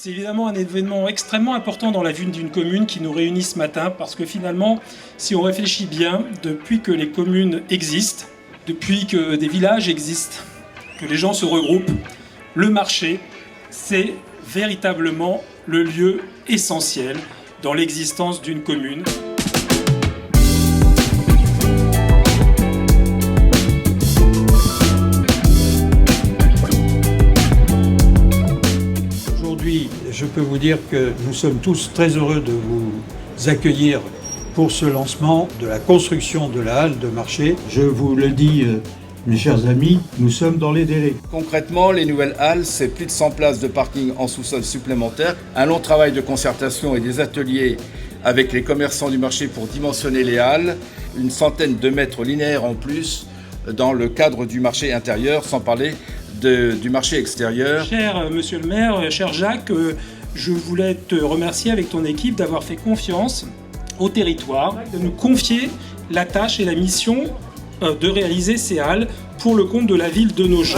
C'est évidemment un événement extrêmement important dans la vie d'une commune qui nous réunit ce matin parce que finalement, si on réfléchit bien, depuis que les communes existent, depuis que des villages existent, que les gens se regroupent, le marché, c'est véritablement le lieu essentiel dans l'existence d'une commune. Aujourd'hui, je peux vous dire que nous sommes tous très heureux de vous accueillir pour ce lancement de la construction de la halle de marché. Je vous le dis, mes chers amis, nous sommes dans les délais. Concrètement, les nouvelles halles, c'est plus de 100 places de parking en sous-sol supplémentaires, un long travail de concertation et des ateliers avec les commerçants du marché pour dimensionner les halles, une centaine de mètres linéaires en plus dans le cadre du marché intérieur, sans parler du marché extérieur. Cher monsieur le maire, cher Jacques, je voulais te remercier avec ton équipe d'avoir fait confiance au territoire, de nous confier la tâche et la mission de réaliser ces halles pour le compte de la ville de Nogent.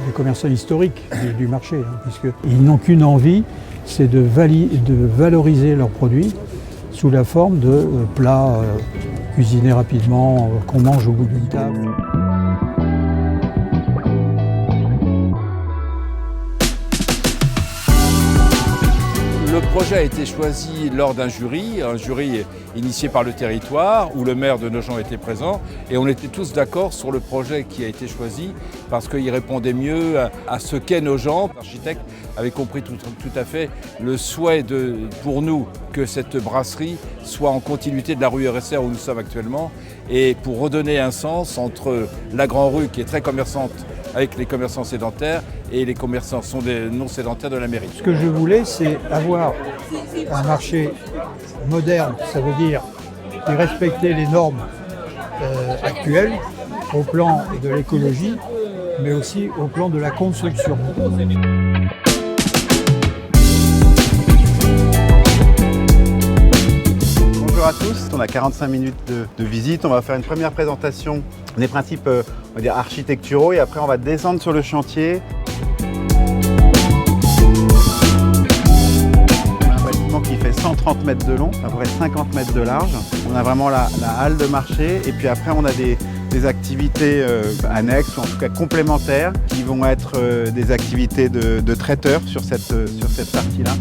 Les commerçants historiques du marché, puisqu'ils n'ont qu'une envie, c'est de valoriser leurs produits sous la forme de plats cuisinés rapidement, qu'on mange au bout d'une table. Le projet a été choisi lors d'un jury initié par le territoire, où le maire de Nogent était présent, et on était tous d'accord sur le projet qui a été choisi, parce qu'il répondait mieux à ce qu'est Nogent. L'architecte avait compris tout à fait le souhait pour nous que cette brasserie soit en continuité de la rue RSR où nous sommes actuellement, et pour redonner un sens entre la Grande Rue, qui est très commerçante, avec les commerçants sédentaires et les commerçants non sédentaires de la mairie. Ce que je voulais, c'est avoir un marché moderne, ça veut dire respecter les normes actuelles au plan de l'écologie, mais aussi au plan de la construction. Bonjour à tous, on a 45 minutes de visite. On va faire une première présentation des principes on va dire architecturaux et après on va descendre sur le chantier. On a un bâtiment qui fait 130 mètres de long, à peu près 50 mètres de large. On a vraiment la halle de marché et puis après on a des activités annexes ou en tout cas complémentaires qui vont être des activités de traiteurs sur cette partie-là.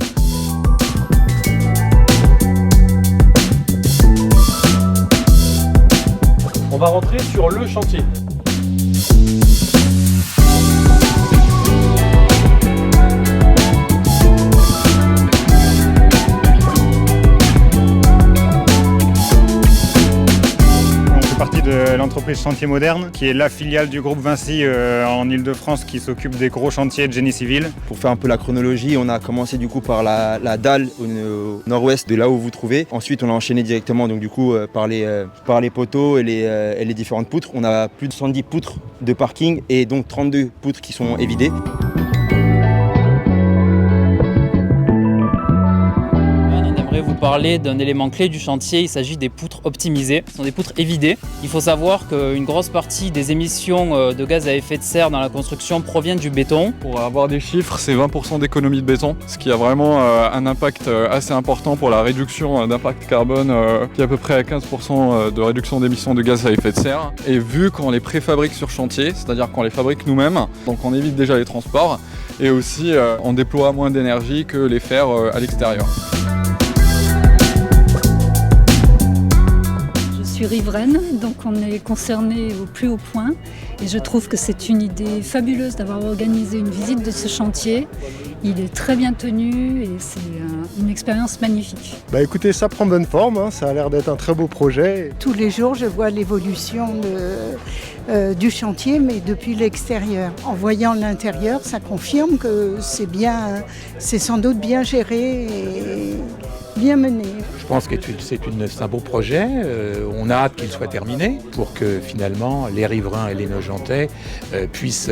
On va rentrer sur le chantier. De l'entreprise Chantier Moderne, qui est la filiale du groupe Vinci en Ile-de-France qui s'occupe des gros chantiers de génie civil. Pour faire un peu la chronologie, on a commencé du coup par la dalle au nord-ouest de là où vous trouvez. Ensuite, on a enchaîné directement donc, du coup, par les poteaux et les différentes poutres. On a plus de 70 poutres de parking et donc 32 poutres qui sont évidées. Vous parler d'un élément clé du chantier, il s'agit des poutres optimisées. Ce sont des poutres évidées. Il faut savoir qu'une grosse partie des émissions de gaz à effet de serre dans la construction proviennent du béton. Pour avoir des chiffres, c'est 20% d'économie de béton, ce qui a vraiment un impact assez important pour la réduction d'impact carbone, qui est à peu près à 15% de réduction d'émissions de gaz à effet de serre. Et vu qu'on les préfabrique sur chantier, c'est-à-dire qu'on les fabrique nous-mêmes, donc on évite déjà les transports, et aussi on déploie moins d'énergie que les faire à l'extérieur. Je suis riveraine, donc on est concerné au plus haut point et je trouve que c'est une idée fabuleuse d'avoir organisé une visite de ce chantier. Il est très bien tenu et c'est une expérience magnifique. Écoutez, ça prend bonne forme, hein. Ça a l'air d'être un très beau projet. Tous les jours, je vois l'évolution du chantier, mais depuis l'extérieur. En voyant l'intérieur, ça confirme que c'est sans doute bien géré et bien mené. Je pense que c'est un beau projet. On a hâte qu'il soit terminé pour que finalement les riverains et les Nogentais puissent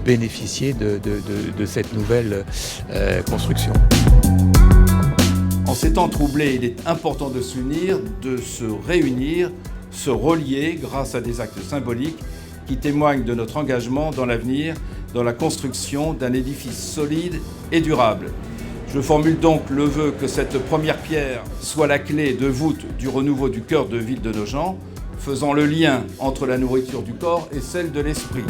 bénéficier de cette nouvelle construction. En ces temps troublés, il est important de se souvenir, de se réunir, se relier grâce à des actes symboliques qui témoignent de notre engagement dans l'avenir, dans la construction d'un édifice solide et durable. Je formule donc le vœu que cette première pierre soit la clé de voûte du renouveau du cœur de ville de Nogent, faisant le lien entre la nourriture du corps et celle de l'esprit.